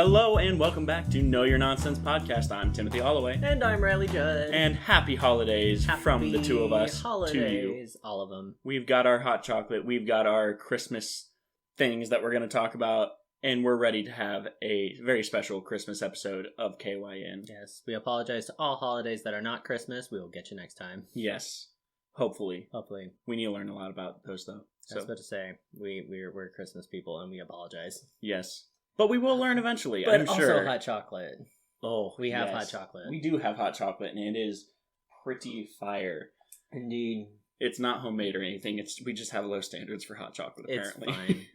Hello and welcome back to Know Your Nonsense Podcast. I'm Timothy Holloway. And I'm Riley Judd. And happy holidays from the two of us holidays, to you. All of them. We've got our hot chocolate. We've got our Christmas things that we're going to talk about. And we're ready to have a very special Christmas episode of KYN. Yes, we apologize to all holidays that are not Christmas. We will get you next time. Yes. Hopefully. Hopefully. We need to learn a lot about those, though. I was about to say, we're Christmas people and we apologize. Yes. But we will learn eventually, but I'm sure. Also hot chocolate. Oh, we have yes. hot chocolate. We do have hot chocolate, and it is pretty fire. Indeed. It's not homemade or anything. We just have low standards for hot chocolate, apparently. It's fine.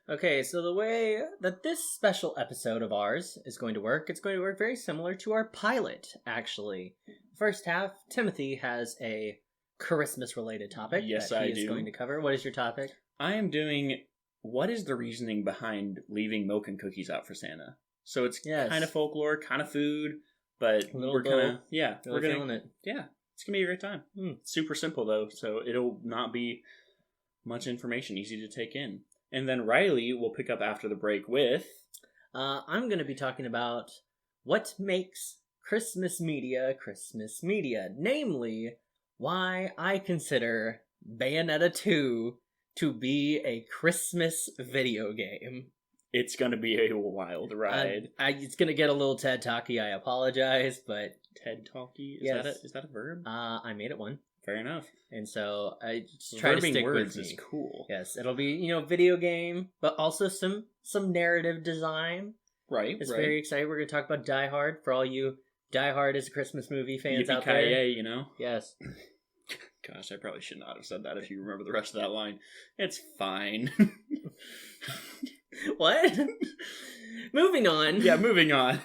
Okay, so the way that this special episode of ours is going to work, it's going to work very similar to our pilot, actually. First half, Timothy has a Christmas-related topic that he is going to cover. What is your topic? I am doing... What is the reasoning behind leaving milk and cookies out for Santa? So it's kind of folklore, kind of food, but we're kind of, we're feeling it. Yeah, it's going to be a great time. Super simple, though, so it'll not be much information, easy to take in. And then Riley will pick up after the break with... I'm going to be talking about what makes Christmas media, namely, why I consider Bayonetta 2 to be a Christmas video game. It's going to be a wild ride. It's going to get a little TED Talky, I apologize, but... TED Talky? Is that a verb? I made it one. Fair enough. And so I just try to stick words with me. Is cool. Yes, it'll be, video game, but also some narrative design. Right, It's very exciting. We're going to talk about Die Hard for all you Die Hard is a Christmas movie fans out there. Yippee-ki-yay, Yes. Gosh, I probably should not have said that if you remember the rest of that line. It's fine. What? Moving on. Yeah, moving on.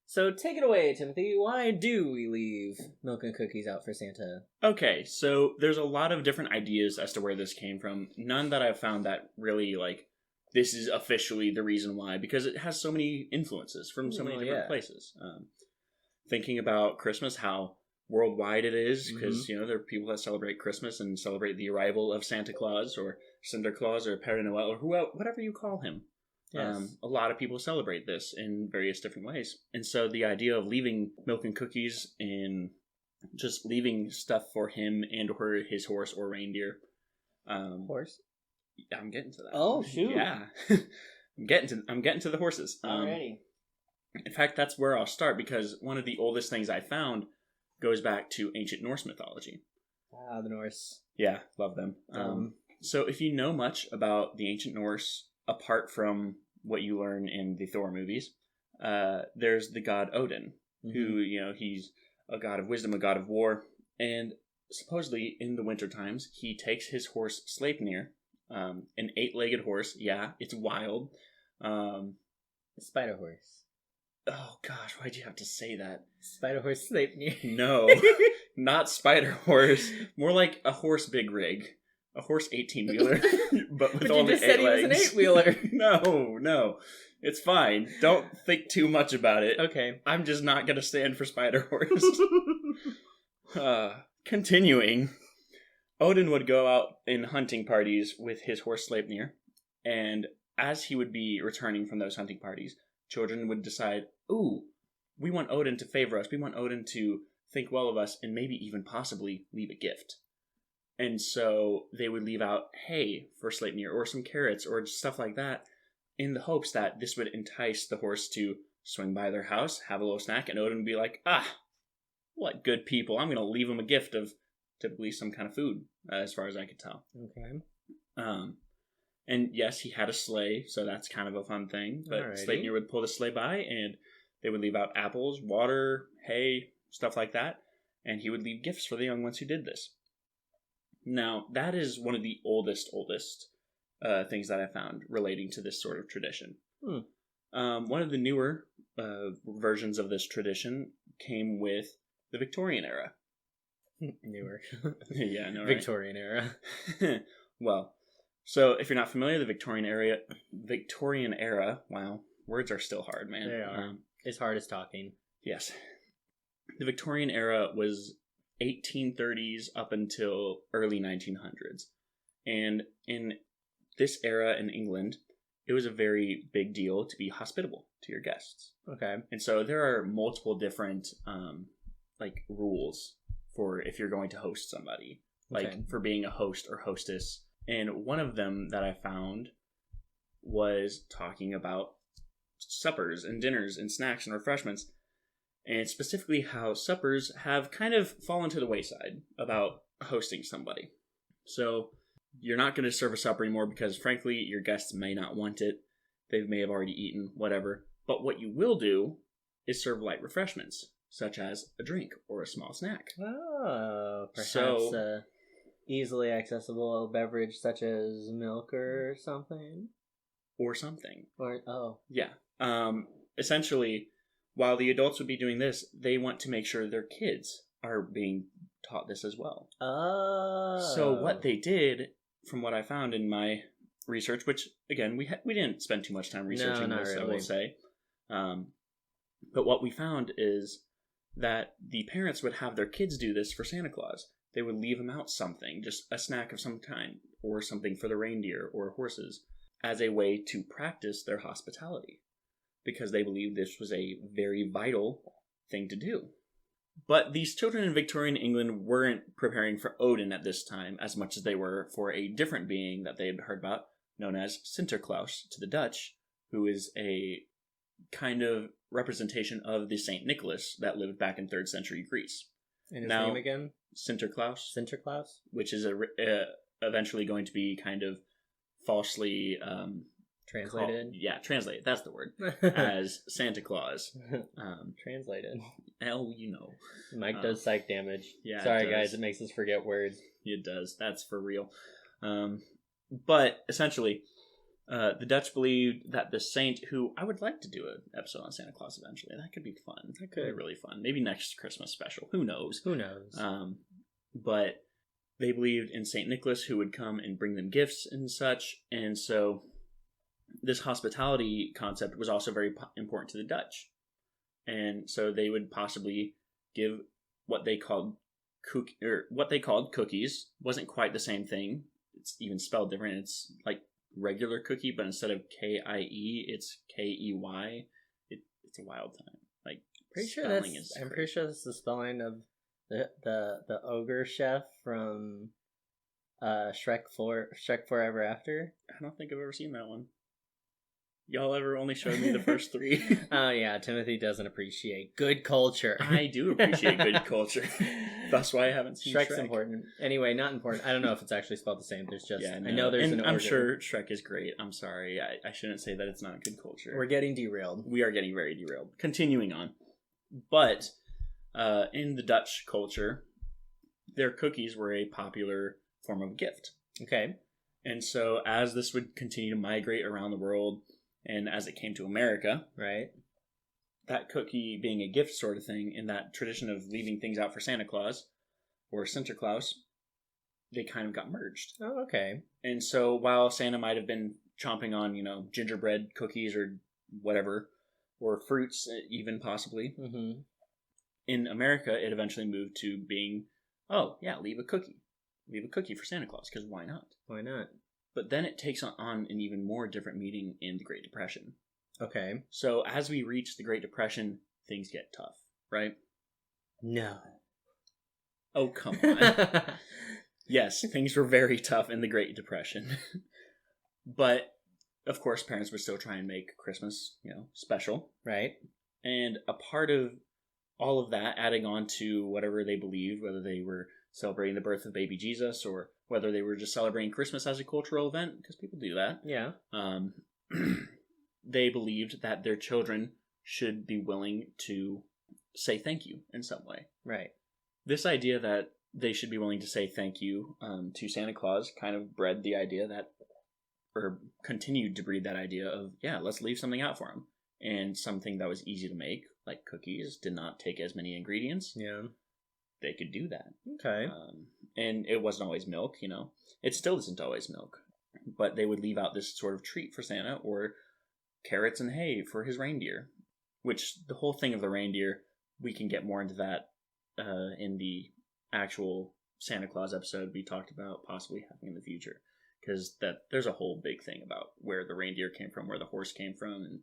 So take it away, Timothy. Why do we leave milk and cookies out for Santa? Okay, so there's a lot of different ideas as to where this came from. None that I've found that really, this is officially the reason why, because it has so many influences from so many different places. Thinking about Christmas, how worldwide it is, because there are people that celebrate Christmas and celebrate the arrival of Santa Claus or Cinder Claus or Père Noël or whatever you call him. Yes. A lot of people celebrate this in various different ways, and so the idea of leaving milk and cookies and just leaving stuff for him and or his horse or reindeer. Horse? I'm getting to that. Oh shoot! Yeah, I'm getting to the horses. Alrighty. In fact, that's where I'll start because one of the oldest things I found goes back to ancient Norse mythology. Ah, the Norse. Yeah, love them. So if you know much about the ancient Norse, apart from what you learn in the Thor movies, there's the god Odin, who, he's a god of wisdom, a god of war, and supposedly in the winter times, he takes his horse Sleipnir, an 8-legged horse. Yeah, it's wild. Spider horse. Oh gosh, why'd you have to say that? Spider horse Sleipnir. No, not spider horse. More like a horse big rig. A horse 18-wheeler, but with only 8 legs. But you just said he was an 8-wheeler. No. It's fine. Don't think too much about it. Okay. I'm just not going to stand for spider horse. Continuing. Odin would go out in hunting parties with his horse Sleipnir, and as he would be returning from those hunting parties, children would decide, ooh, we want Odin to favor us. We want Odin to think well of us and maybe even possibly leave a gift. And so they would leave out hay for Sleipnir or some carrots or stuff like that in the hopes that this would entice the horse to swing by their house, have a little snack, and Odin would be like, what good people. I'm going to leave them a gift of typically some kind of food, as far as I could tell. Okay. And yes, he had a sleigh, so that's kind of a fun thing. But Alrighty. Sleipnir would pull the sleigh by, and they would leave out apples, water, hay, stuff like that. And he would leave gifts for the young ones who did this. Now, that is one of the oldest things that I found relating to this sort of tradition. One of the newer versions of this tradition came with the Victorian era. Newer. Yeah, no, right? Victorian era. Well, so if you're not familiar, the Victorian era, wow, words are still hard, man. They are. As hard as talking. Yes. The Victorian era was 1830s up until early 1900s. And in this era in England, it was a very big deal to be hospitable. to your guests. Okay. And so there are multiple different rules for if you're going to host somebody, for being a host or hostess. And one of them that I found was talking about suppers and dinners and snacks and refreshments, and specifically how suppers have kind of fallen to the wayside about hosting somebody. So you're not going to serve a supper anymore because, frankly, your guests may not want it. They may have already eaten, whatever. But what you will do is serve light refreshments, such as a drink or a small snack. Oh, perhaps a easily accessible beverage such as milk or something? Or something. Yeah. Essentially, while the adults would be doing this, they want to make sure their kids are being taught this as well. Oh. So what they did, from what I found in my research, which, again, we didn't spend too much time researching this, really. I will say. But what we found is that the parents would have their kids do this for Santa Claus. They would leave them out something, just a snack of some kind, or something for the reindeer or horses, as a way to practice their hospitality, because they believed this was a very vital thing to do. But these children in Victorian England weren't preparing for Odin at this time as much as they were for a different being that they had heard about, known as Sinterklaas to the Dutch, who is a kind of representation of the Saint Nicholas that lived back in 3rd century Greece. And his name again? Sinterklaas. Sinterklaas? Which is eventually going to be kind of falsely translated. Translated. That's the word. As Santa Claus. Translated. Hell, you know. Mike does psych damage. Yeah. Sorry, guys. It makes us forget words. It does. That's for real. But essentially, the Dutch believed that the saint, who I would like to do an episode on Santa Claus eventually. That could be fun. That could be really fun. Maybe next Christmas special. Who knows? But they believed in Saint Nicholas, who would come and bring them gifts and such. And so this hospitality concept was also very important to the Dutch. And so they would possibly give what they called cookies. Wasn't quite the same thing. It's even spelled different. It's like regular cookie, but instead of K-I-E, it's K-E-Y. It's a wild time. Like, I'm pretty sure that's the spelling of the ogre chef from Shrek Forever After. I don't think I've ever seen that one. Y'all ever only showed me the first 3? Oh yeah, Timothy doesn't appreciate good culture. I do appreciate good culture. That's why I haven't seen Shrek. Shrek's important. Anyway, not important. I don't know if it's actually spelled the same. There's just I know know there's and an I'm order. sure Shrek is great. I'm sorry. I shouldn't say that it's not good culture. We're getting derailed. We are getting very derailed. Continuing on. But in the Dutch culture, their cookies were a popular form of gift. Okay. And so as this would continue to migrate around the world, and as it came to America, right, that cookie being a gift sort of thing, in that tradition of leaving things out for Santa Claus or Sinterklaas, they kind of got merged. Oh, okay. And so while Santa might have been chomping on, gingerbread cookies or whatever, or fruits even possibly, in America, it eventually moved to being, leave a cookie. Leave a cookie for Santa Claus, because why not? Why not? But then it takes on an even more different meaning in the Great Depression. Okay. So as we reach the Great Depression, things get tough, right? No. Oh, come on. Yes, things were very tough in the Great Depression. But, of course, parents would still try and make Christmas, special. Right. And a part of all of that, adding on to whatever they believed, whether they were celebrating the birth of baby Jesus or whether they were just celebrating Christmas as a cultural event, because people do that. Yeah. They believed that their children should be willing to say thank you in some way. Right. This idea that they should be willing to say thank you to Santa Claus kind of bred the idea that, or continued to breed that idea of, let's leave something out for him. And something that was easy to make, like cookies, did not take as many ingredients. Yeah. They could do that. Okay. And it wasn't always milk, It still isn't always milk. But they would leave out this sort of treat for Santa, or carrots and hay for his reindeer. Which, the whole thing of the reindeer, we can get more into that in the actual Santa Claus episode we talked about possibly having in the future. Because there's a whole big thing about where the reindeer came from, where the horse came from, and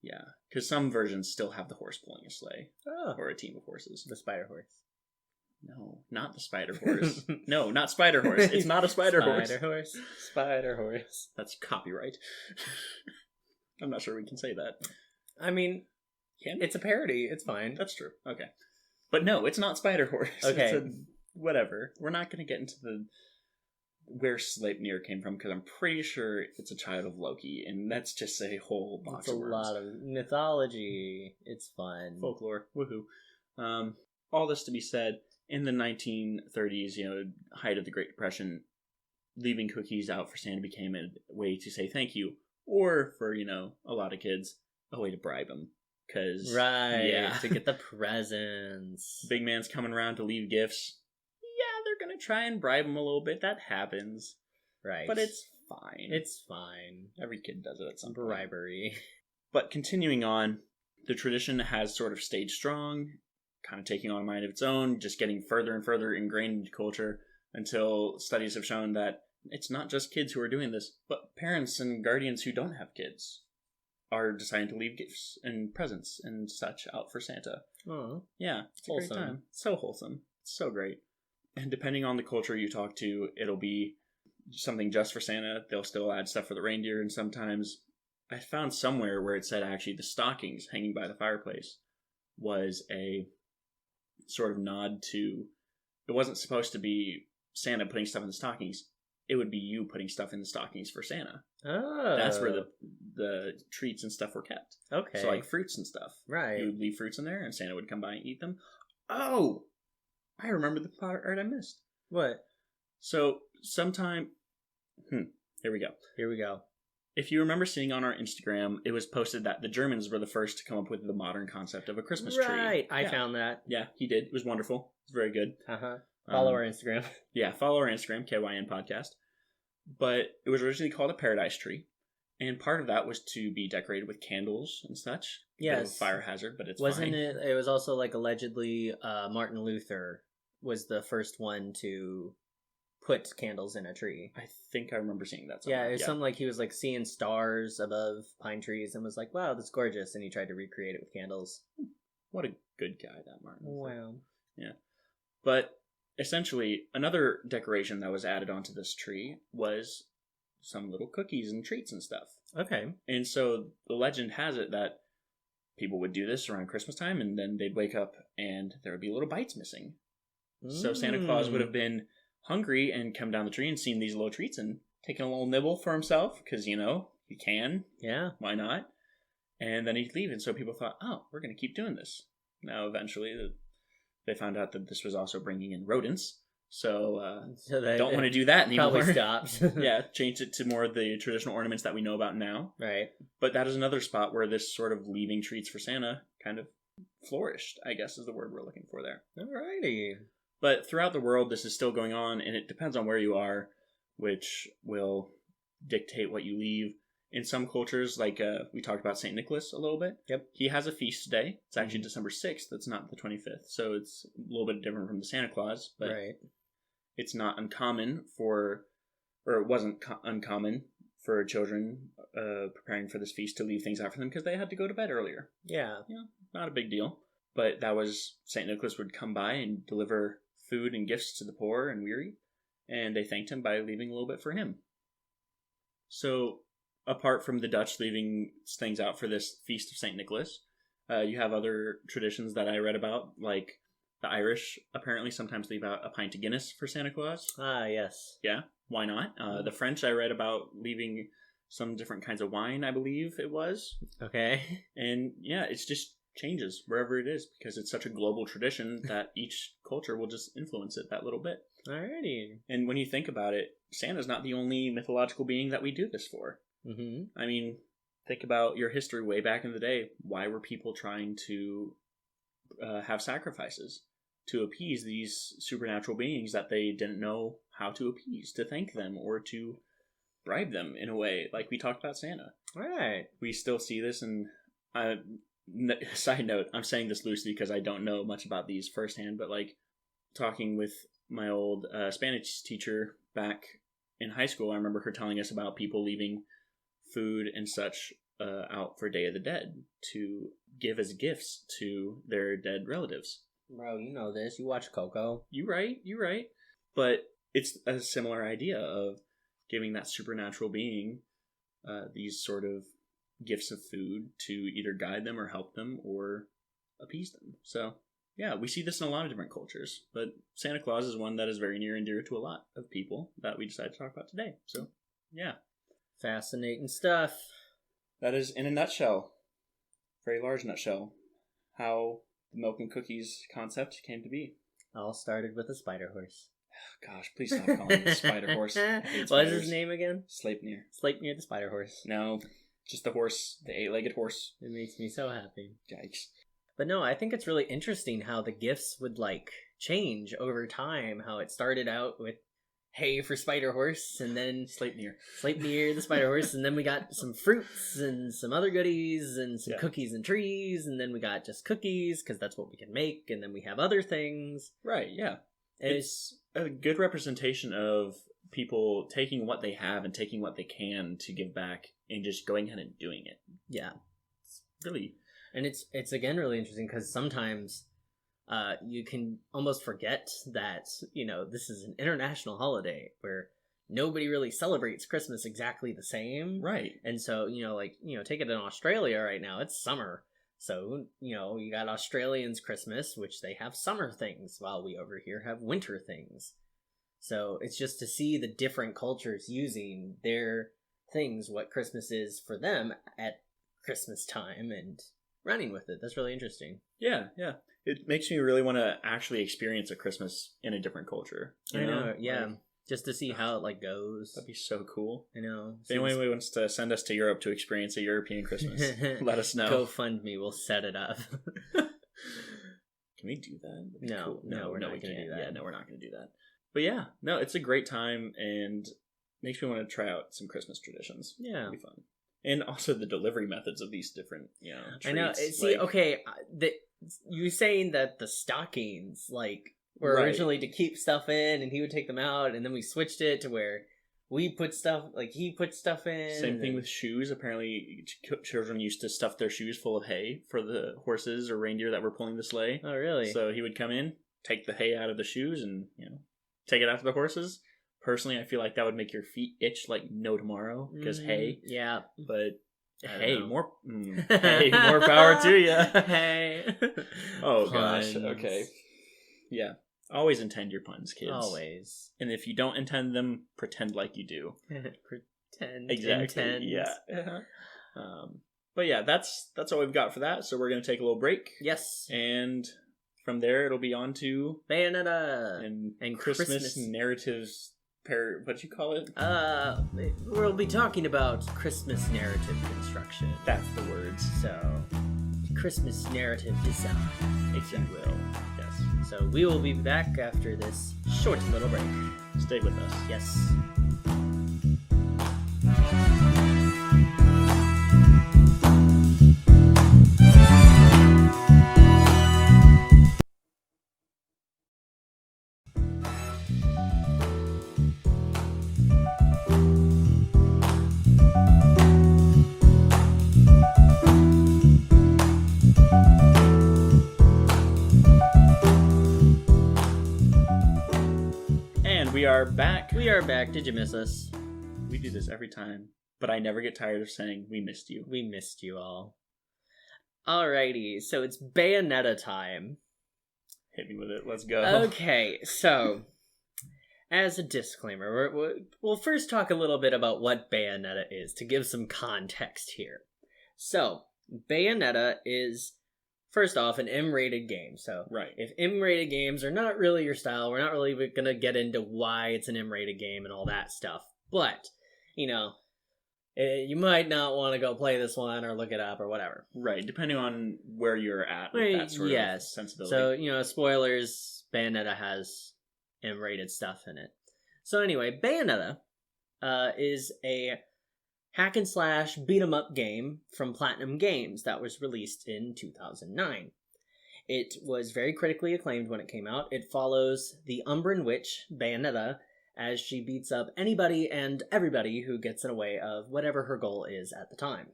Yeah, because some versions still have the horse pulling a sleigh Oh, or a team of horses. the spider horse. No, not the spider horse. No, not spider horse. It's not a spider horse. Spider horse. Spider horse. That's copyright. I'm not sure we can say that. I mean, Can it's a parody. It's fine. That's true. Okay. But no, it's not spider horse. Okay. It's whatever. We're not going to get into the where Sleipnir came from, because I'm pretty sure it's a child of Loki, and that's just a whole box It's a of words. lot of mythology. It's fun. Folklore. Woohoo. All this to be said, in the 1930s, height of the Great Depression, leaving cookies out for Santa became a way to say thank you, or for, a lot of kids, a way to bribe them. Because, Right, to get the presents. Big man's coming around to leave gifts. Yeah, they're going to try and bribe him a little bit. That happens. Right. But it's fine. It's fine. Every kid does it at some point. Bribery. But continuing on, the tradition has sort of stayed strong, kind of taking on a mind of its own, just getting further and further ingrained into culture, until studies have shown that it's not just kids who are doing this, but parents and guardians who don't have kids are deciding to leave gifts and presents and such out for Santa. Oh, Yeah, it's a great time. So wholesome. It's so great. And depending on the culture you talk to, it'll be something just for Santa. They'll still add stuff for the reindeer, and sometimes I found somewhere where it said actually the stockings hanging by the fireplace was a sort of nod to, it wasn't supposed to be Santa putting stuff in the stockings. It would be you putting stuff in the stockings for Santa. Oh. That's where the treats and stuff were kept. Okay. So like fruits and stuff. Right. You would leave fruits in there and Santa would come by and eat them. Oh! I remember the part I missed. What? So sometime... Here we go. Here we go. If you remember seeing on our Instagram, it was posted that the Germans were the first to come up with the modern concept of a Christmas tree. Right. I found that. Yeah, he did. It was wonderful. It's very good. Uh-huh. Follow our Instagram. Yeah, follow our Instagram, KYN Podcast. But it was originally called a paradise tree. And part of that was to be decorated with candles and such. Yes. Bit of a fire hazard, but it's Wasn't fine. it was also like allegedly Martin Luther was the first one to put candles in a tree. I think I remember seeing that Yeah, somewhere. it was something like he was like seeing stars above pine trees and was like, wow, that's gorgeous. And he tried to recreate it with candles. What a good guy that Martin Luther. Wow. Yeah. But essentially, another decoration that was added onto this tree was some little cookies and treats and stuff. Okay. And so the legend has it that people would do this around Christmas time, and then they'd wake up and there would be little bites missing. So Santa Claus would have been hungry and come down the tree and seen these little treats and taken a little nibble for himself, because, he can. Yeah. Why not? And then he'd leave, and so people thought, oh, we're going to keep doing this. Now, eventually, they found out that this was also bringing in rodents, so they don't want to do that anymore. Probably stopped. Yeah, changed it to more of the traditional ornaments that we know about now. Right. But that is another spot where this sort of leaving treats for Santa kind of flourished, I guess is the word we're looking for there. Alrighty. But throughout the world, this is still going on, and it depends on where you are, which will dictate what you leave. In some cultures, like we talked about St. Nicholas a little bit. Yep. He has a feast day. It's actually December 6th. That's not the 25th. So it's a little bit different from the Santa Claus. But Right. it's not uncommon it wasn't uncommon for children preparing for this feast to leave things out for them because they had to go to bed earlier. Yeah. Not a big deal. But that was, St. Nicholas would come by and deliver food and gifts to the poor and weary, and they thanked him by leaving a little bit for him. So, apart from the Dutch leaving things out for this Feast of St. Nicholas, you have other traditions that I read about, like the Irish apparently sometimes leave out a pint of Guinness for Santa Claus. Ah, yes. Yeah, why not? The French I read about leaving some different kinds of wine, I believe it was. Okay. And yeah, it's just changes wherever it is because it's such a global tradition that each culture will just influence it that little bit. Alrighty. And when you think about it, Santa's not the only mythological being that we do this for. Mm-hmm. I mean, think about your history way back in the day. Why were people trying to have sacrifices to appease these supernatural beings that they didn't know how to appease, to thank them or to bribe them in a way, like we talked about Santa. Alright. We still see this, and side note, I'm saying this loosely because I don't know much about these firsthand, but like talking with my old Spanish teacher back in high school, I remember her telling us about people leaving food and such out for Day of the Dead to give as gifts to their dead relatives. Bro, you know this. You watch Coco. You right. But it's a similar idea of giving that supernatural being these sort of gifts of food to either guide them or help them or appease them. So, yeah, we see this in a lot of different cultures, but Santa Claus is one that is very near and dear to a lot of people that we decided to talk about today. So, yeah. Fascinating stuff. That is, in a nutshell, very large nutshell, how the milk and cookies concept came to be. All started with a spider horse. Gosh, please stop calling it the spider horse. What is his name again? Sleipnir. Sleipnir the spider horse. No, just the horse, the 8-legged horse. It makes me so happy. Yikes. But no, I think it's really interesting how the gifts would like change over time. How it started out with hay for spider horse, and then Sleipnir the spider horse, and then we got some fruits and some other goodies and some cookies and trees, and then we got just cookies because that's what we can make, and then we have other things. Right, yeah. It's a good representation of people taking what they have and taking what they can to give back and just going ahead and doing it. Yeah. It's really... And it's again really interesting because sometimes you can almost forget that, you know, this is an international holiday where nobody really celebrates Christmas exactly the same. Right. And so, you know, like, you know, take it in Australia right now, it's summer. So, you know, you got Australians' Christmas, which they have summer things, while we over here have winter things. So it's just to see the different cultures using their things, what Christmas is for them at Christmas time, and running with it. That's really interesting. Yeah. It makes me really want to actually experience a Christmas in a different culture. I know, yeah. Like, just to see how it like goes. That'd be so cool. I know. If anyone wants to send us to Europe to experience a European Christmas, let us know. GoFundMe, we'll set it up. Can we do that? No, cool. no, we're not going to do that. Yeah, no, we're not going to do that. But yeah, no, it's a great time and makes me want to try out some Christmas traditions. Yeah. It'll be fun. And also the delivery methods of these different, you know, treats. I know. See, like, okay, you saying that the stockings, like, were originally to keep stuff in, and he would take them out, and then we switched it to where we put stuff, like, he put stuff in. Same thing with shoes. Apparently, children used to stuff their shoes full of hay for the horses or reindeer that were pulling the sleigh. Oh, really? So he would come in, take the hay out of the shoes, and, you know, take it out to the horses. Personally, I feel like that would make your feet itch like no tomorrow, because hay. Yeah. But hey, more power to you. Hey. Oh, puns. Gosh. Okay. Yeah. Always intend your puns, kids. Always. And if you don't intend them, pretend like you do. Pretend. Exactly. Intend. Yeah. But yeah, that's all we've got for that. So we're going to take a little break. Yes. And from there, it'll be on to Bayonetta and Christmas narratives. What you call it? We'll be talking about Christmas narrative construction. That's the words. So, Christmas narrative design, if you will. Yes. So we will be back after this short little break. Stay with us. Yes. We are back. Did you miss us? We do this every time, but I never get tired of saying we missed you. We missed you all. Alrighty, so it's Bayonetta time. Hit me with it. Let's go. Okay, so as a disclaimer, we'll first talk a little bit about what Bayonetta is to give some context here. So, Bayonetta is, first off, an M-rated game. So, if M-rated games are not really your style, we're not really going to get into why it's an M-rated game and all that stuff. But, you know, you might not want to go play this one or look it up or whatever. Right, depending on where you're at with that sort of sensibility. So, you know, spoilers, Bayonetta has M-rated stuff in it. So anyway, Bayonetta is a hack and slash beat 'em up game from Platinum Games that was released in 2009. It was very critically acclaimed when it came out. It follows the Umbran witch, Bayonetta, as she beats up anybody and everybody who gets in the way of whatever her goal is at the time.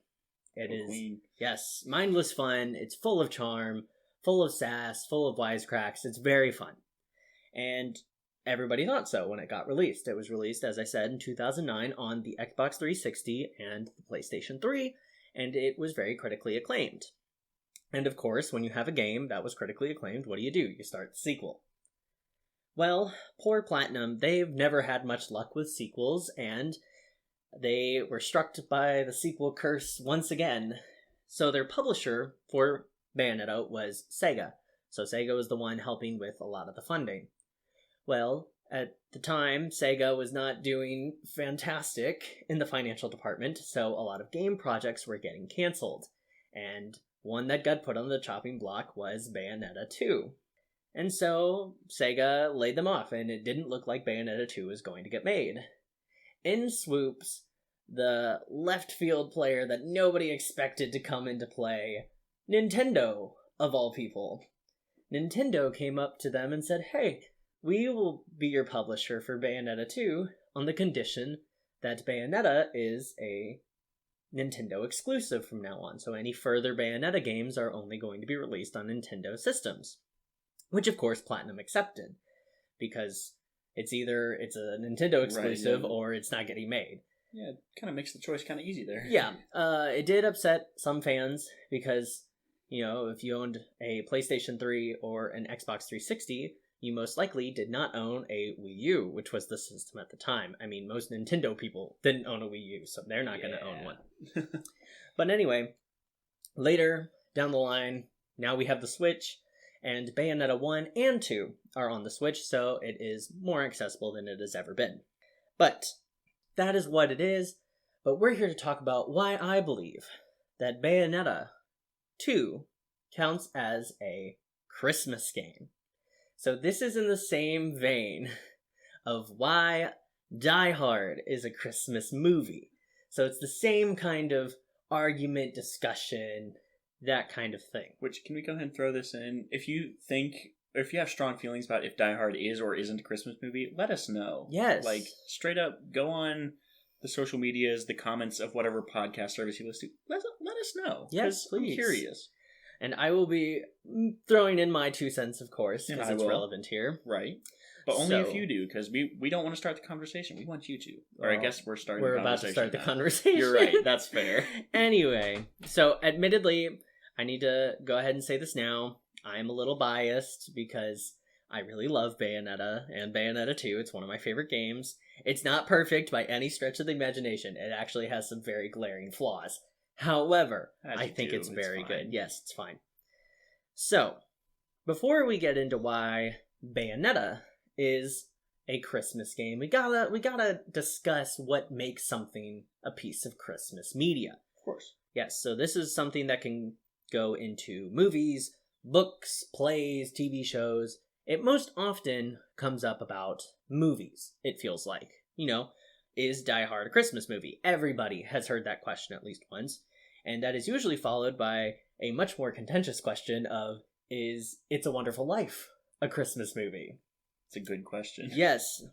It is, Queen. yes, mindless fun. It's full of charm, full of sass, full of wisecracks. It's very fun. And everybody thought so when it got released. It was released, as I said, in 2009 on the Xbox 360 and the PlayStation 3, and it was very critically acclaimed. And of course, when you have a game that was critically acclaimed, what do? You start the sequel. Well, poor Platinum, they've never had much luck with sequels, and they were struck by the sequel curse once again. So their publisher for Bayonetta was Sega. So Sega was the one helping with a lot of the funding. Well, at the time, Sega was not doing fantastic in the financial department, so a lot of game projects were getting canceled. And one that got put on the chopping block was Bayonetta 2. And so Sega laid them off, and it didn't look like Bayonetta 2 was going to get made. In swoops the left field player that nobody expected to come into play, Nintendo, of all people. Nintendo came up to them and said, hey, we will be your publisher for Bayonetta 2 on the condition that Bayonetta is a Nintendo exclusive from now on. So any further Bayonetta games are only going to be released on Nintendo systems. Which, of course, Platinum accepted. Because it's either it's a Nintendo exclusive or it's not getting made. Yeah, it kind of makes the choice kind of easy there. Yeah, it did upset some fans because, if you owned a PlayStation 3 or an Xbox 360, you most likely did not own a Wii U, which was the system at the time. I mean, most Nintendo people didn't own a Wii U, so they're not going to own one. But anyway, later down the line, now we have the Switch, and Bayonetta 1 and 2 are on the Switch, so it is more accessible than it has ever been. But that is what it is, but we're here to talk about why I believe that Bayonetta 2 counts as a Christmas game. So this is in the same vein of why Die Hard is a Christmas movie. So it's the same kind of argument, discussion, that kind of thing. Which, can we go ahead and throw this in? If you have strong feelings about if Die Hard is or isn't a Christmas movie, let us know. Yes. Like, straight up, go on the social medias, the comments of whatever podcast service you listen to. Let us know. Yes, please. I'm curious. And I will be throwing in my 2 cents, of course, because it's relevant here. Right. But only if you do, because we don't want to start the conversation. We want you to. Or I guess we're starting the conversation. We're about to start the conversation. You're right. That's fair. Anyway, so admittedly, I need to go ahead and say this now. I'm a little biased because I really love Bayonetta and Bayonetta 2. It's one of my favorite games. It's not perfect by any stretch of the imagination. It actually has some very glaring flaws. However, I think it's very good. Yes, it's fine. So, before we get into why Bayonetta is a Christmas game, we gotta discuss what makes something a piece of Christmas media. Of course. Yes, so this is something that can go into movies, books, plays, TV shows. It most often comes up about movies, it feels like. Is Die Hard a Christmas movie? Everybody has heard that question at least once. And that is usually followed by a much more contentious question of, is It's a Wonderful Life a Christmas movie? It's a good question. Yes.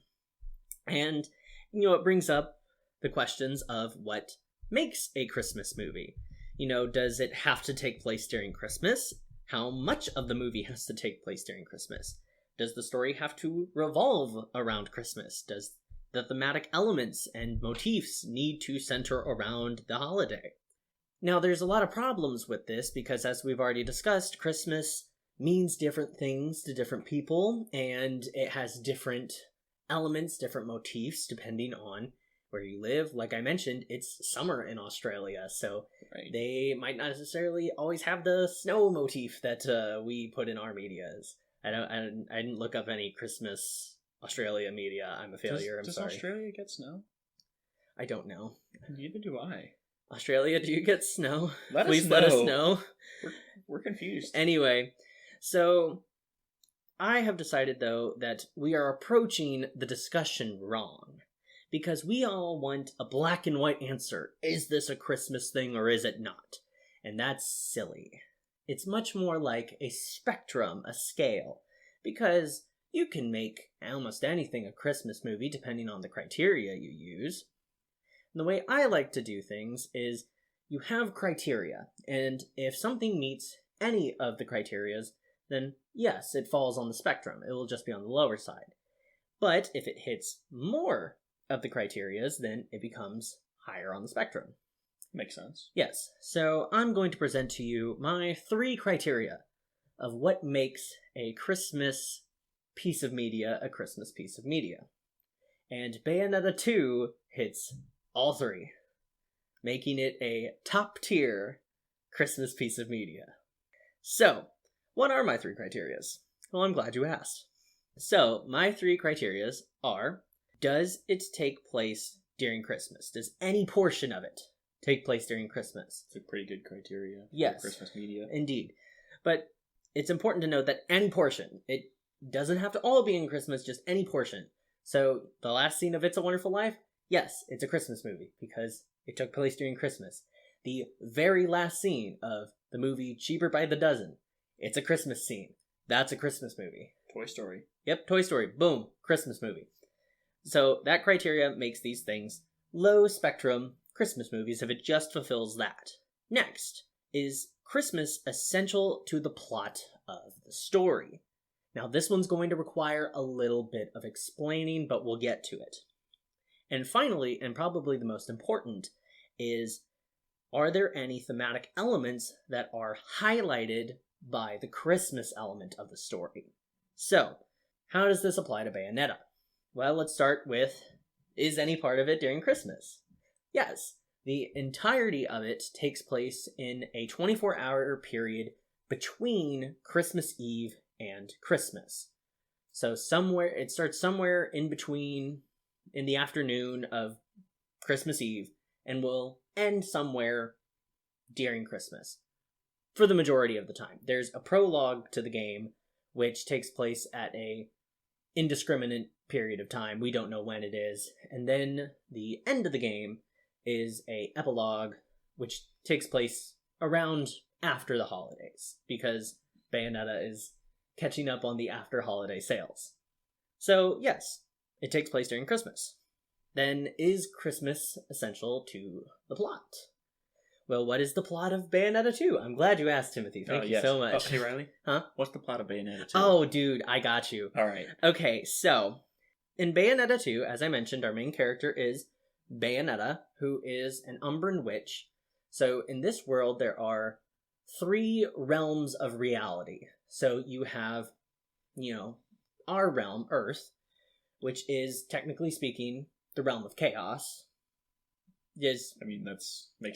And, it brings up the questions of what makes a Christmas movie. Does it have to take place during Christmas? How much of the movie has to take place during Christmas? Does the story have to revolve around Christmas? Does the thematic elements and motifs need to center around the holiday? Now, there's a lot of problems with this because, as we've already discussed, Christmas means different things to different people, and it has different elements, different motifs, depending on where you live. Like I mentioned, it's summer in Australia, so they might not necessarily always have the snow motif that we put in our medias. I didn't look up any Christmas Australia media. I'm a failure. I'm sorry. Does Australia get snow? I don't know. Neither do I. Australia, do you get snow? Please let us know. We're confused. Anyway, so I have decided, though, that we are approaching the discussion wrong. Because we all want a black and white answer. Is this a Christmas thing or is it not? And that's silly. It's much more like a spectrum, a scale. Because you can make almost anything a Christmas movie depending on the criteria you use. And the way I like to do things is you have criteria, and if something meets any of the criterias, then yes, it falls on the spectrum. It will just be on the lower side. But if it hits more of the criterias, then it becomes higher on the spectrum. Makes sense. Yes, so I'm going to present to you my 3 criteria of what makes a Christmas piece of media a Christmas piece of media. And Bayonetta 2 hits all 3, making it a top-tier Christmas piece of media. So, what are my 3 criterias? Well, I'm glad you asked. So, my 3 criterias are, does it take place during Christmas? Does any portion of it take place during Christmas? It's a pretty good criteria Yes. for Christmas media. Indeed. But it's important to note that any portion, it doesn't have to all be in Christmas, just any portion. So, the last scene of It's a Wonderful Life, yes, it's a Christmas movie, because it took place during Christmas. The very last scene of the movie Cheaper by the Dozen, it's a Christmas scene. That's a Christmas movie. Toy Story. Yep, Toy Story. Boom. Christmas movie. So that criteria makes these things low spectrum Christmas movies if it just fulfills that. Next, is Christmas essential to the plot of the story? Now this one's going to require a little bit of explaining, but we'll get to it. And finally, and probably the most important, is are there any thematic elements that are highlighted by the Christmas element of the story? So, how does this apply to Bayonetta? Well, let's start with, is any part of it during Christmas? Yes, the entirety of it takes place in a 24-hour period between Christmas Eve and Christmas. So it starts somewhere in between, in the afternoon of Christmas Eve, and will end somewhere during Christmas. For the majority of the time. There's a prologue to the game, which takes place at a indiscriminate period of time. We don't know when it is. And then the end of the game is a epilogue, which takes place around after the holidays, because Bayonetta is catching up on the after-holiday sales. So, yes, it takes place during Christmas. Then, is Christmas essential to the plot? Well, what is the plot of Bayonetta 2? I'm glad you asked, Timothy. Thank you so much. Oh, hey, Riley. Huh? What's the plot of Bayonetta 2? Oh, dude, I got you. All right. Okay, so, in Bayonetta 2, as I mentioned, our main character is Bayonetta, who is an Umbran witch. So, in this world, there are 3 realms of reality. So, you have, our realm, Earth, which is, technically speaking, the realm of chaos. Makes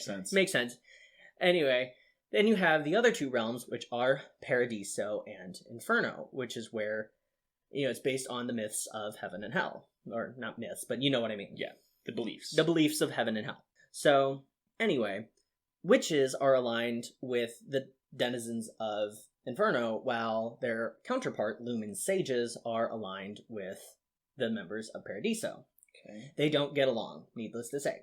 sense. Makes sense. Anyway, then you have the other 2 realms, which are Paradiso and Inferno, which is where, it's based on the myths of heaven and hell. Or, not myths, but you know what I mean. Yeah, the beliefs. The beliefs of heaven and hell. So, anyway, witches are aligned with the denizens of Inferno, while their counterpart, Lumen Sages, are aligned with the members of Paradiso. Okay. They don't get along, needless to say.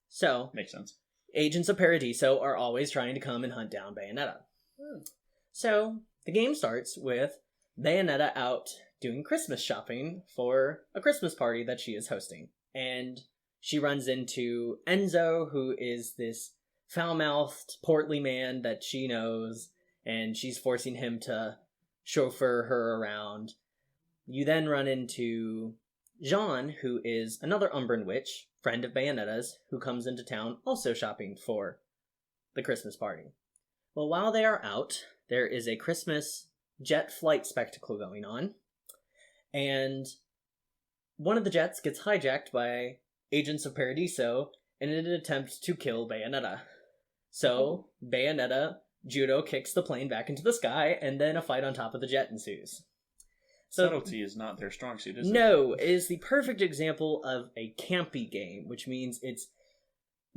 So, makes sense. Agents of Paradiso are always trying to come and hunt down Bayonetta. So, the game starts with Bayonetta out doing Christmas shopping for a Christmas party that she is hosting. And she runs into Enzo, who is this foul-mouthed, portly man that she knows, and she's forcing him to chauffeur her around. You then run into Jean, who is another Umbran witch, friend of Bayonetta's, who comes into town also shopping for the Christmas party. Well, while they are out, there is a Christmas jet flight spectacle going on, and one of the jets gets hijacked by agents of Paradiso in an attempt to kill Bayonetta. So, Bayonetta judo kicks the plane back into the sky, and then a fight on top of the jet ensues. So, subtlety is not their strong suit, is it? No, it is the perfect example of a campy game, which means it's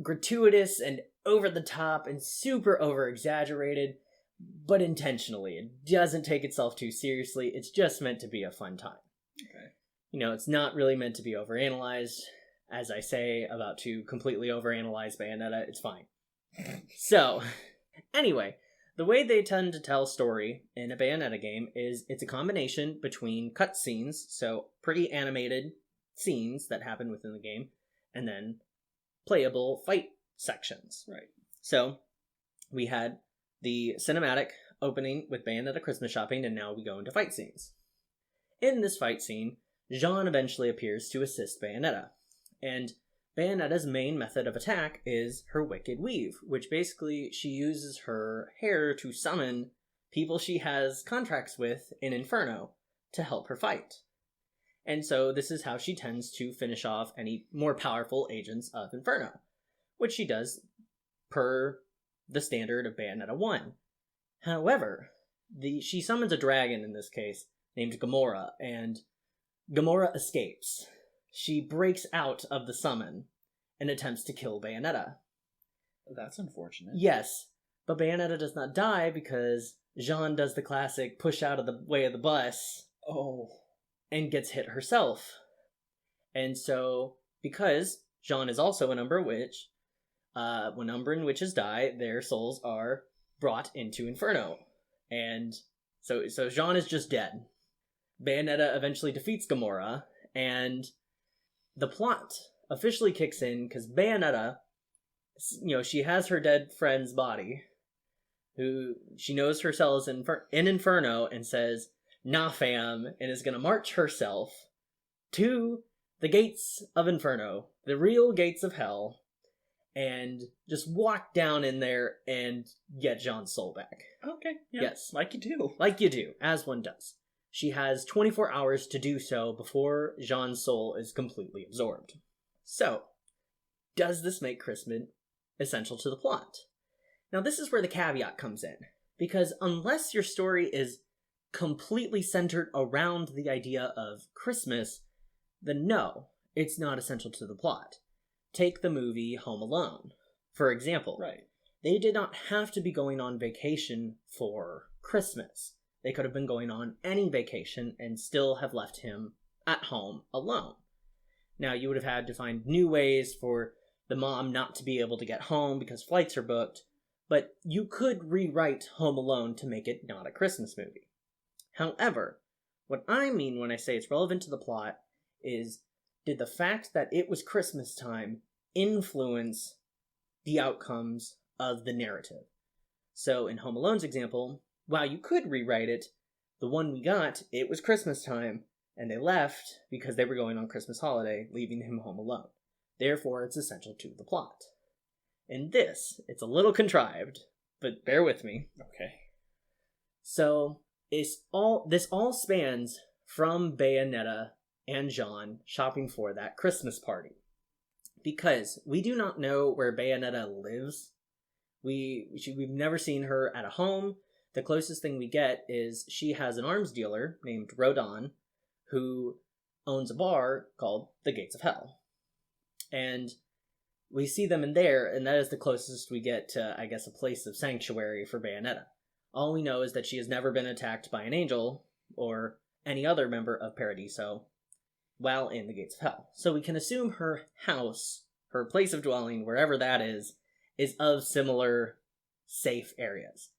gratuitous and over the top and super over exaggerated, but intentionally. It doesn't take itself too seriously. It's just meant to be a fun time. Okay. It's not really meant to be overanalyzed. As I say about to completely overanalyze Bayonetta, it's fine. So, anyway, the way they tend to tell story in a Bayonetta game is it's a combination between cutscenes, so pretty animated scenes that happen within the game, and then playable fight sections. Right. So, we had the cinematic opening with Bayonetta Christmas shopping, and now we go into fight scenes. In this fight scene, Jean eventually appears to assist Bayonetta, and Bayonetta's main method of attack is her Wicked Weave, which basically she uses her hair to summon people she has contracts with in Inferno to help her fight. And so this is how she tends to finish off any more powerful agents of Inferno, which she does per the standard of Bayonetta 1. However, she summons a dragon in this case named Gamora, and Gamora escapes. She breaks out of the summon and attempts to kill Bayonetta. That's unfortunate. Yes, but Bayonetta does not die because Jean does the classic push out of the way of the bus. Oh. And gets hit herself. And so, because Jean is also an Umbra Witch, when Umbran witches die, their souls are brought into Inferno. And so Jean is just dead. Bayonetta eventually defeats Gamora, and the plot officially kicks in because Bayonetta, she has her dead friend's body, who she knows herself is in Inferno, and says, "Nah, fam," and is going to march herself to the gates of Inferno, the real gates of hell, and just walk down in there and get Jean's soul back. Okay, yeah. Yes. Like you do. Like you do, as one does. She has 24 hours to do so before Jean's soul is completely absorbed. So, does this make Christmas essential to the plot? Now, this is where the caveat comes in, because unless your story is completely centered around the idea of Christmas, then no, it's not essential to the plot. Take the movie Home Alone, for example. Right. They did not have to be going on vacation for Christmas. They could have been going on any vacation and still have left him at home alone. Now, you would have had to find new ways for the mom not to be able to get home because flights are booked, but you could rewrite Home Alone to make it not a Christmas movie. However, what I mean when I say it's relevant to the plot is, did the fact that it was Christmas time influence the outcomes of the narrative? So in Home Alone's example, while you could rewrite it, the one we got, it was Christmas time, and they left because they were going on Christmas holiday, leaving him home alone. Therefore, it's essential to the plot. In this, it's a little contrived, but bear with me. Okay. So, this all spans from Bayonetta and Jean shopping for that Christmas party. Because we do not know where Bayonetta lives. We've never seen her at a home. The closest thing we get is she has an arms dealer named Rodin who owns a bar called the Gates of Hell. And we see them in there, and that is the closest we get to, I guess, a place of sanctuary for Bayonetta. All we know is that she has never been attacked by an angel or any other member of Paradiso while in the Gates of Hell. So we can assume her house, her place of dwelling, wherever that is of similar safe areas.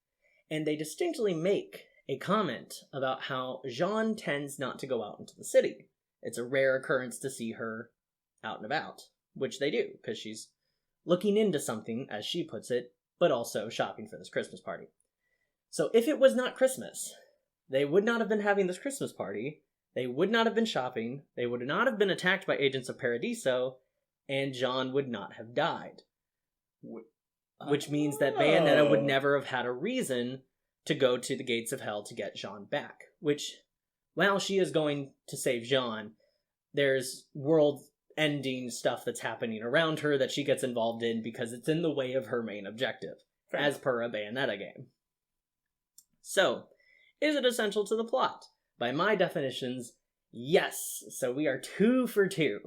And they distinctly make a comment about how Jean tends not to go out into the city. It's a rare occurrence to see her out and about, which they do, because she's looking into something, as she puts it, but also shopping for this Christmas party. So if it was not Christmas, they would not have been having this Christmas party, they would not have been shopping, they would not have been attacked by agents of Paradiso, and Jean would not have died. Which means that Bayonetta would never have had a reason to go to the Gates of Hell to get Jean back. Which, while she is going to save Jean, there's world-ending stuff that's happening around her that she gets involved in because it's in the way of her main objective, as per a Bayonetta game. So, is it essential to the plot? By my definitions, yes. So we are 2 for 2.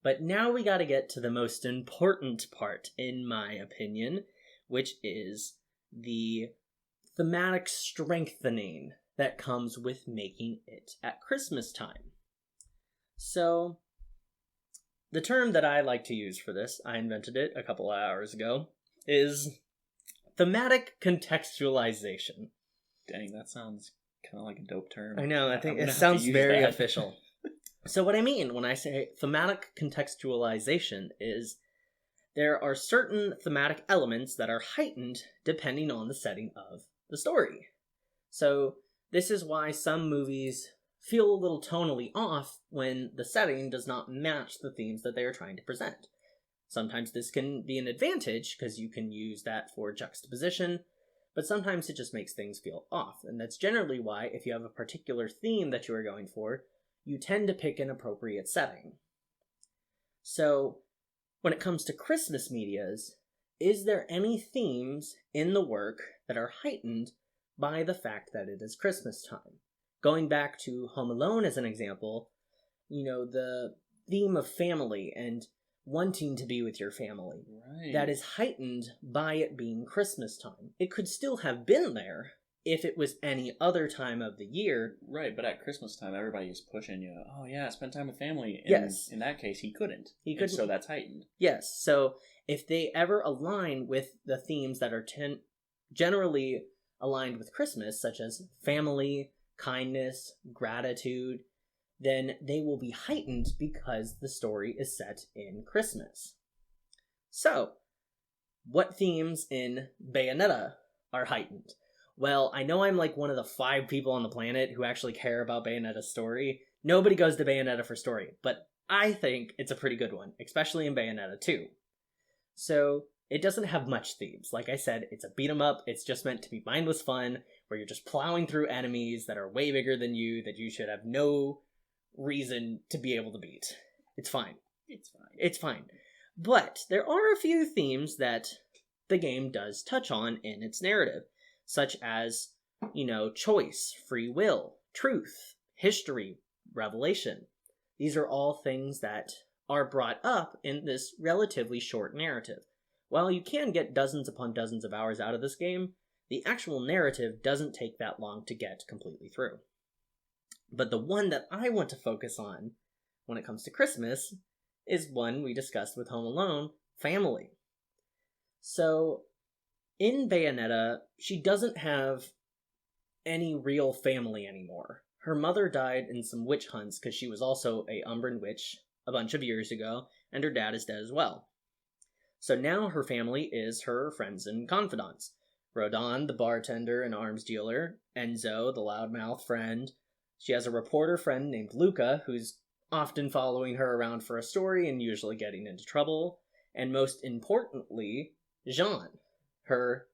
But now we gotta get to the most important part, in my opinion, which is the thematic strengthening that comes with making it at Christmas time. So, the term that I like to use for this, I invented it a couple of hours ago, is thematic contextualization. Dang, that sounds kind of like a dope term. I know, I think it sounds very official. So what I mean when I say thematic contextualization is there are certain thematic elements that are heightened depending on the setting of the story. So this is why some movies feel a little tonally off when the setting does not match the themes that they are trying to present. Sometimes this can be an advantage because you can use that for juxtaposition, but sometimes it just makes things feel off. And that's generally why, if you have a particular theme that you are going for, you tend to pick an appropriate setting. So, when it comes to Christmas medias, is there any themes in the work that are heightened by the fact that it is Christmas time? Going back to Home Alone as an example, the theme of family and wanting to be with your family. Right. That is heightened by it being Christmas time. It could still have been there if it was any other time of the year. Right, but at Christmas time, everybody's pushing you. Oh yeah, spend time with family. Yes. In that case, he couldn't. He couldn't. So that's heightened. Yes. So if they ever align with the themes that are generally aligned with Christmas, such as family, kindness, gratitude, then they will be heightened because the story is set in Christmas. So, what themes in Bayonetta are heightened? Well, I know I'm like one of the 5 people on the planet who actually care about Bayonetta's story. Nobody goes to Bayonetta for story, but I think it's a pretty good one, especially in Bayonetta 2. So, it doesn't have much themes. Like I said, it's a beat 'em up. It's just meant to be mindless fun, where you're just plowing through enemies that are way bigger than you, that you should have no reason to be able to beat. It's fine. It's fine. But there are a few themes that the game does touch on in its narrative, such as, choice, free will, truth, history, revelation. These are all things that are brought up in this relatively short narrative. While you can get dozens upon dozens of hours out of this game, the actual narrative doesn't take that long to get completely through. But the one that I want to focus on when it comes to Christmas is one we discussed with Home Alone, family. So, in Bayonetta, she doesn't have any real family anymore. Her mother died in some witch hunts because she was also a Umbran witch a bunch of years ago, and her dad is dead as well. So now her family is her friends and confidants. Rodin, the bartender and arms dealer, Enzo, the loudmouth friend. She has a reporter friend named Luca, who's often following her around for a story and usually getting into trouble. And most importantly, Jean, her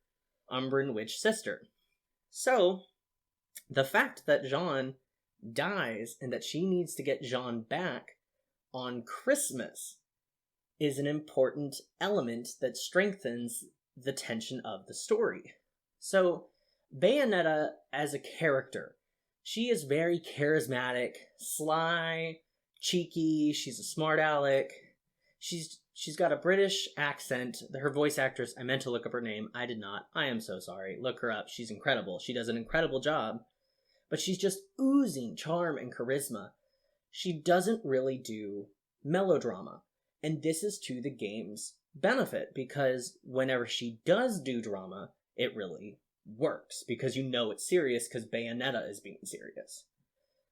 Umbran witch sister. So, the fact that Jean dies and that she needs to get Jean back on Christmas is an important element that strengthens the tension of the story. So, Bayonetta as a character, she is very charismatic, sly, cheeky, she's a smart aleck. She's got a British accent. Her voice actress, I meant to look up her name. I did not. I am so sorry. Look her up. She's incredible. She does an incredible job. But she's just oozing charm and charisma. She doesn't really do melodrama. And this is to the game's benefit, because whenever she does do drama, it really works, because you know it's serious because Bayonetta is being serious.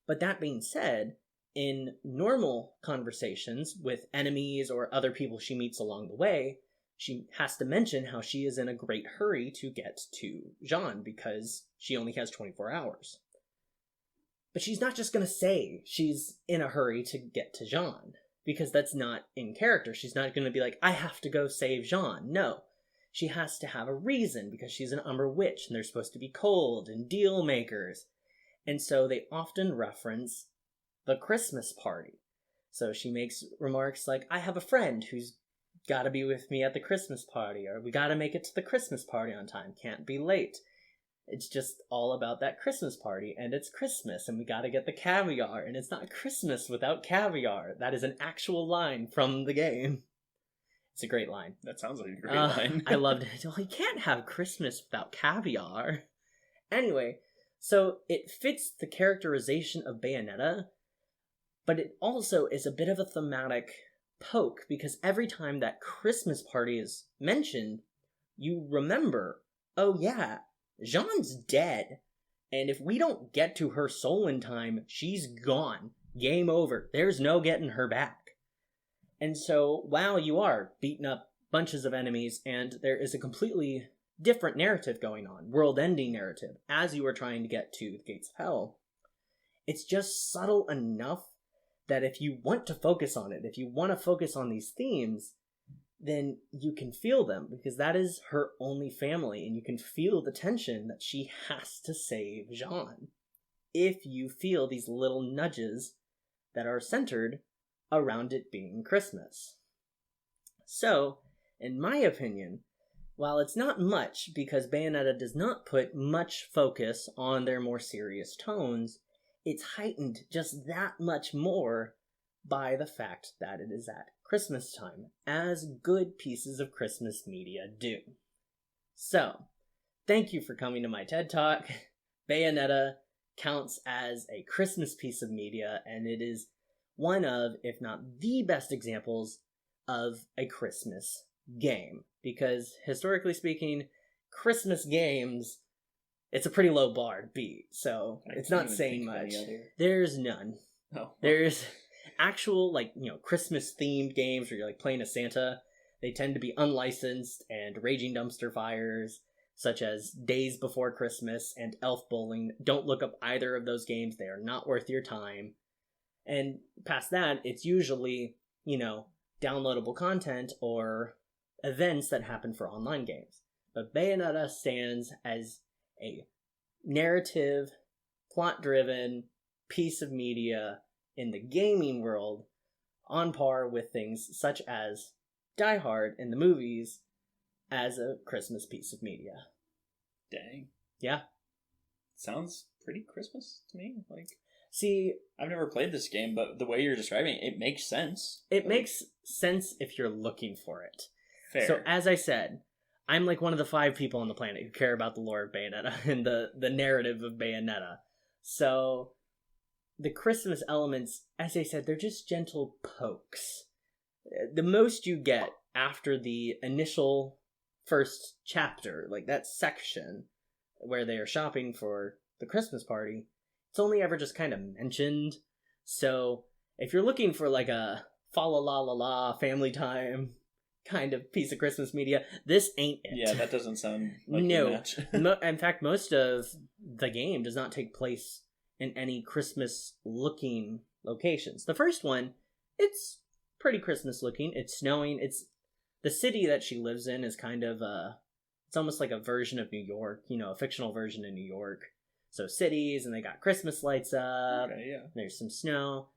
But that being said, in normal conversations with enemies or other people she meets along the way, she has to mention how she is in a great hurry to get to Jean because she only has 24 hours. But she's not just going to say she's in a hurry to get to Jean, because that's not in character. She's not going to be like, I have to go save Jean. No. She has to have a reason, because she's an Umber witch, and they're supposed to be cold and deal makers. And so they often reference the Christmas party. So she makes remarks like, I have a friend who's got to be with me at the Christmas party, or we got to make it to the Christmas party on time, can't be late. It's just all about that Christmas party, and it's Christmas, and we got to get the caviar, and it's not Christmas without caviar. That is an actual line from the game. It's a great line. That sounds like a great line. I loved it. Well, you can't have Christmas without caviar. Anyway, so it fits the characterization of Bayonetta, but it also is a bit of a thematic poke, because every time that Christmas party is mentioned, you remember, oh yeah, Jean's dead, and if we don't get to her soul in time, she's gone. Game over. There's no getting her back. And so, while you are beating up bunches of enemies, and there is a completely different narrative going on, world-ending narrative, as you are trying to get to the gates of hell. It's just subtle enough that if you want to focus on it, if you want to focus on these themes, then you can feel them, because that is her only family, and you can feel the tension that she has to save Jean. If you feel these little nudges that are centered around it being Christmas. So, in my opinion, while it's not much, because Bayonetta does not put much focus on their more serious tones, it's heightened just that much more by the fact that it is at Christmas time, as good pieces of Christmas media do. So, thank you for coming to my TED Talk. Bayonetta counts as a Christmas piece of media, and it is one of, if not the best examples of a Christmas game. Because, historically speaking, Christmas games, it's a pretty low bar to beat, so it's not saying much. There's none. Oh. There's actual, Christmas-themed games where you're, playing a Santa. They tend to be unlicensed and raging dumpster fires, such as Days Before Christmas and Elf Bowling. Don't look up either of those games. They are not worth your time. And past that, it's usually, downloadable content or events that happen for online games. But Bayonetta stands as a narrative, plot-driven piece of media in the gaming world, on par with things such as Die Hard in the movies as a Christmas piece of media. Dang. Yeah. Sounds pretty Christmas to me. See, I've never played this game, but the way you're describing it makes sense. It makes sense if you're looking for it. Fair. So, as I said, I'm one of the 5 people on the planet who care about the lore of Bayonetta and the narrative of Bayonetta. So, the Christmas elements, as I said, they're just gentle pokes. The most you get after the initial first chapter, that section where they are shopping for the Christmas party, it's only ever just kind of mentioned. So, if you're looking for a fa-la-la-la-la family time kind of piece of Christmas media, this ain't it. Yeah, that doesn't sound like no. a match. In fact, most of the game does not take place in any Christmas-looking locations. The first one, it's pretty Christmas-looking. It's snowing. It's the city that she lives in is kind of it's almost like a version of New York, a fictional version of New York. So cities, and they got Christmas lights up. Okay, yeah. There's some snow.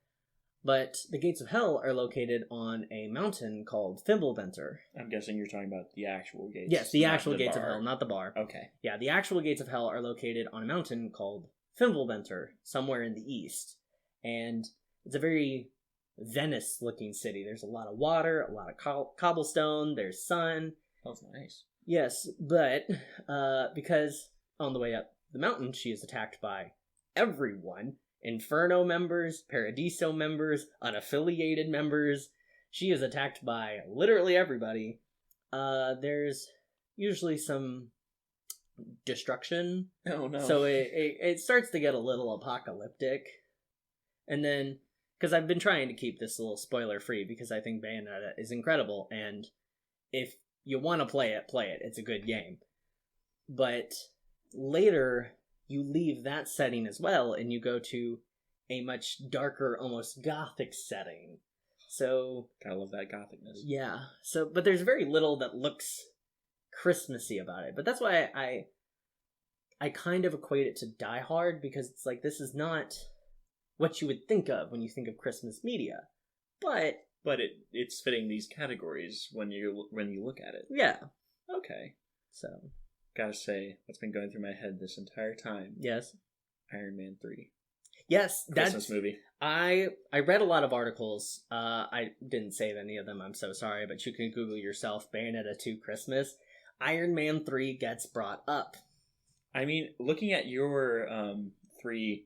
But the gates of hell are located on a mountain called Fimbulventer. I'm guessing you're talking about the actual gates. Yes, the actual gates of hell, not the bar. Okay. Yeah, the actual gates of hell are located on a mountain called Fimbulventer, somewhere in the east. And it's a very Venice-looking city. There's a lot of water, a lot of cobblestone, there's sun. That's nice. Yes, but because on the way up the mountain, she is attacked by everyone. Inferno members, Paradiso members, unaffiliated members. She is attacked by literally everybody. There's usually some destruction. Oh no. So it starts to get a little apocalyptic. And then, because I've been trying to keep this a little spoiler free, because I think Bayonetta is incredible, and if you want to play it, it's a good game. But later, you leave that setting as well, and you go to a much darker, almost gothic setting. So, I love that gothicness. Yeah. So, but there's very little that looks Christmassy about it. But that's why I kind of equate it to Die Hard, because it's this is not what you would think of when you think of Christmas media. But it's fitting these categories when you look at it. Yeah. Okay. So, gotta say, what's been going through my head this entire time. Yes. Iron Man 3. Yes, Christmas movie. I read a lot of articles. I didn't save any of them, I'm so sorry, but you can Google yourself Bayonetta 2 Christmas. Iron Man 3 gets brought up. I mean, looking at your 3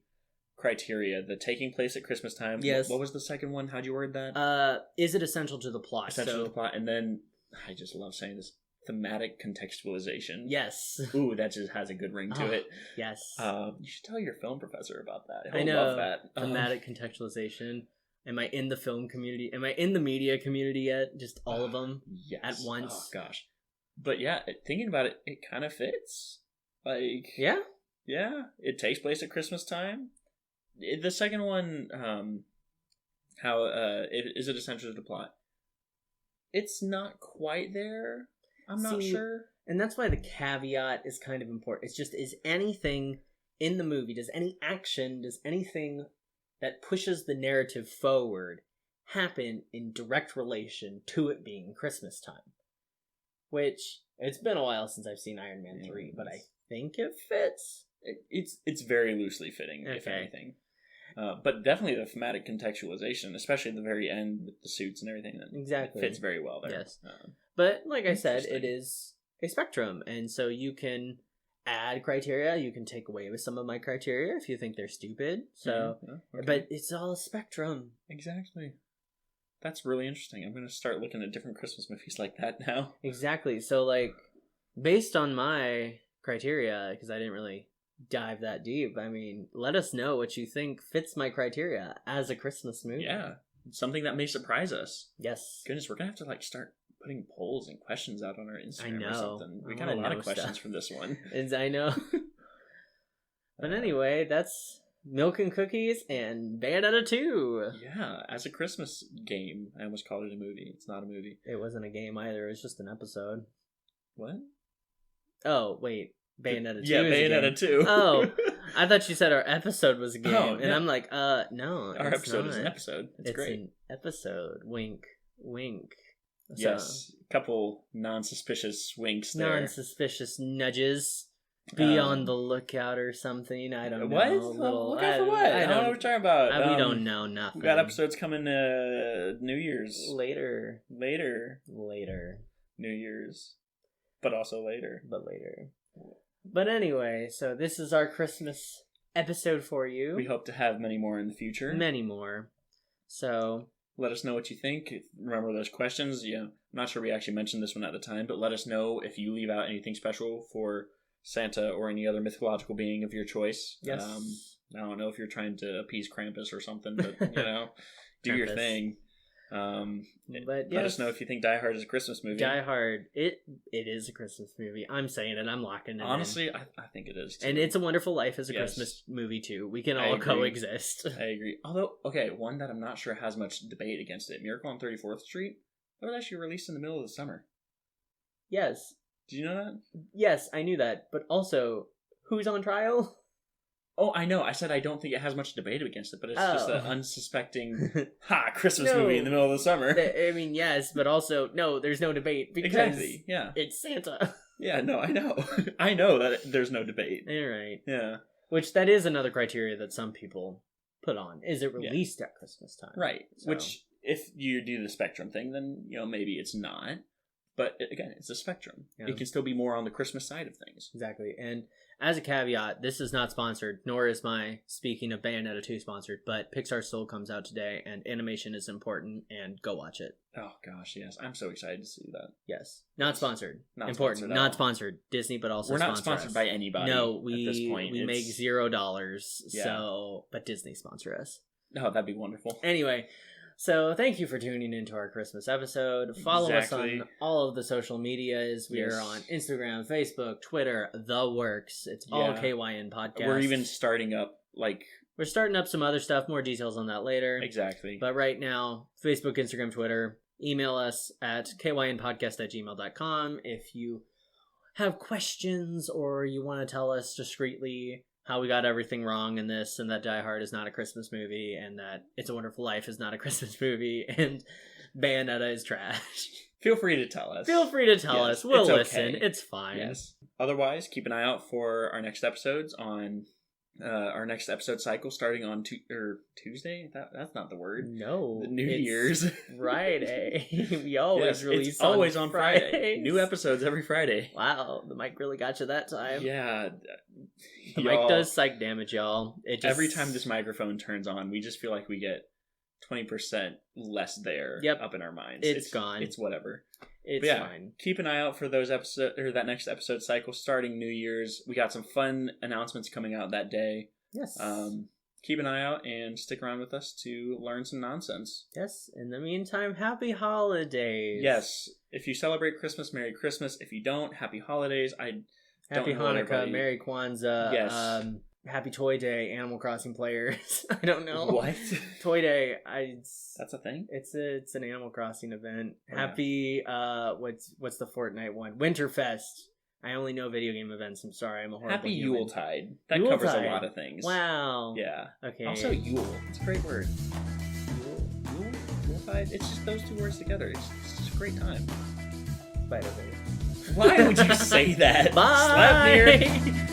criteria, the taking place at Christmas time. Yes. What was the second one? How'd you word that? Is it essential to the plot? Essential to the plot, and then, I just love saying this, thematic contextualization. Yes. Ooh, that just has a good ring to it. Yes. You should tell your film professor about that. I know. Love that. Thematic contextualization. Am I in the film community? Am I in the media community yet? Just all of them Yes. at once? Oh, gosh. But yeah, thinking about it, it kind of fits. Like, Yeah? yeah, it takes place at Christmas time. The second one, how is it essential to the plot? It's not quite there. I'm not sure. And that's why the caveat is kind of important. It's just, is anything in the movie, does any action, does anything that pushes the narrative forward happen in direct relation to it being Christmas time? Which, it's been a while since I've seen Iron Man 3, but I think it fits. It's very loosely fitting, if anything. But definitely the thematic contextualization, especially at the very end with the suits and everything, that fits very well there. Yes. But like I said, it is a spectrum, and so you can add criteria, you can take away with some of my criteria if you think they're stupid. So, but it's all a spectrum. Exactly. That's really interesting. I'm going to start looking at different Christmas movies like that now. Exactly. So, like, based on my criteria, because I didn't really dive that deep, I mean, let us know what you think fits my criteria as a Christmas movie. Yeah. Something that may surprise us. Yes. Goodness, we're going to have to, like, start putting polls and questions out on our Instagram or something. We got a lot of questions from this one. I know. But anyway, that's Milk and Cookies and Bayonetta 2. Yeah, as a Christmas game. I almost called it a movie. It's not a movie. It wasn't a game either. It was just an episode. What? Oh, wait. Bayonetta 2 Yeah, Bayonetta 2. Oh, I thought you said our episode was a game. Oh, and I'm like, no. Our episode is an episode. It's great. It's an episode. Wink. Wink. Yes. A couple non-suspicious winks there. Non-suspicious nudges. Be on the lookout or something. I don't know. What? Look out for what? I don't know what we're talking about. We don't know nothing. We got episodes coming New Year's. Later. New Year's. But also later. But anyway, so this is our Christmas episode for you. We hope to have many more in the future. Many more. So let us know what you think. Remember those questions. Yeah, I'm not sure we actually mentioned this one at the time, but let us know if you leave out anything special for Santa or any other mythological being of your choice. Yes. I don't know if you're trying to appease Krampus or something, but, do your thing. But let us know if you think Die Hard is a Christmas movie. Die Hard, it is a Christmas movie. I'm saying it. I'm locking it Honestly, I think it is too. And It's a Wonderful Life is a Christmas movie too. We can all coexist. I agree. Although, okay, one that I'm not sure has much debate against it. Miracle on 34th Street. That was actually released in the middle of the summer. Yes. Did you know that? Yes, I knew that. But also, who's on trial? Oh, I know. I said I don't think it has much debate against it, but it's just an unsuspecting Christmas movie in the middle of the summer. I mean, yes, but also, no, there's no debate because it's Santa. Yeah, no, I know. I know that there's no debate. All right. Yeah. Which, that is another criteria that some people put on. Is it released at Christmas time? Right. So. Which, if you do the spectrum thing, then, maybe it's not. But again, it's a spectrum. Yeah. It can still be more on the Christmas side of things. Exactly. And as a caveat, this is not sponsored, nor is my speaking of Bayonetta 2 sponsored, but Pixar Soul comes out today, and animation is important, and go watch it. Oh, gosh, yes. I'm so excited to see that. Yes. Not sponsored. Not important. Sponsored not sponsored. Disney, but also We're not sponsored by anybody at this point. We make $0, but Disney sponsor us. Oh, that'd be wonderful. Anyway, so thank you for tuning into our Christmas episode. Follow us on all of the social medias. We are on Instagram, Facebook, Twitter, the works. It's all KYN Podcast. We're even starting up, we're starting up some other stuff. More details on that later. Exactly. But right now, Facebook, Instagram, Twitter. Email us at kynpodcast@gmail.com if you have questions or you want to tell us discreetly how we got everything wrong in this, and that Die Hard is not a Christmas movie, and that It's a Wonderful Life is not a Christmas movie, and Bayonetta is trash. Feel free to tell us. We'll listen. It's fine. Yes. Otherwise, keep an eye out for our next episodes on our next episode cycle starting on Tuesday. That's not the word. No, the New Year's Friday. We always release. It's always on Friday. New episodes every Friday. Wow, the mic really got you that time. Yeah, the mic does psych damage, y'all. Every time this microphone turns on, we just feel like we get 20% less there. Up in our minds. It's gone. It's whatever. It's fine. Keep an eye out for those that next episode cycle starting New Year's. We got some fun announcements coming out that day. Yes. keep an eye out and stick around with us to learn some nonsense. Yes, in the meantime, happy holidays. Yes, if you celebrate Christmas, Merry Christmas. If you don't, Happy Holidays. Happy Hanukah, Merry Kwanzaa. Yes. Happy Toy Day, Animal Crossing players. I don't know. What? Toy Day. That's a thing? It's an Animal Crossing event. Oh, Happy, what's the Fortnite one? Winterfest. I only know video game events. I'm sorry. I'm a horrible Happy human. Yuletide. That covers a lot of things. Wow. Yeah. Okay. Also, Yule. It's a great word. Yuletide? It's just those two words together. It's just a great time. Spider-Man. Why would you say that? Bye! Slap near.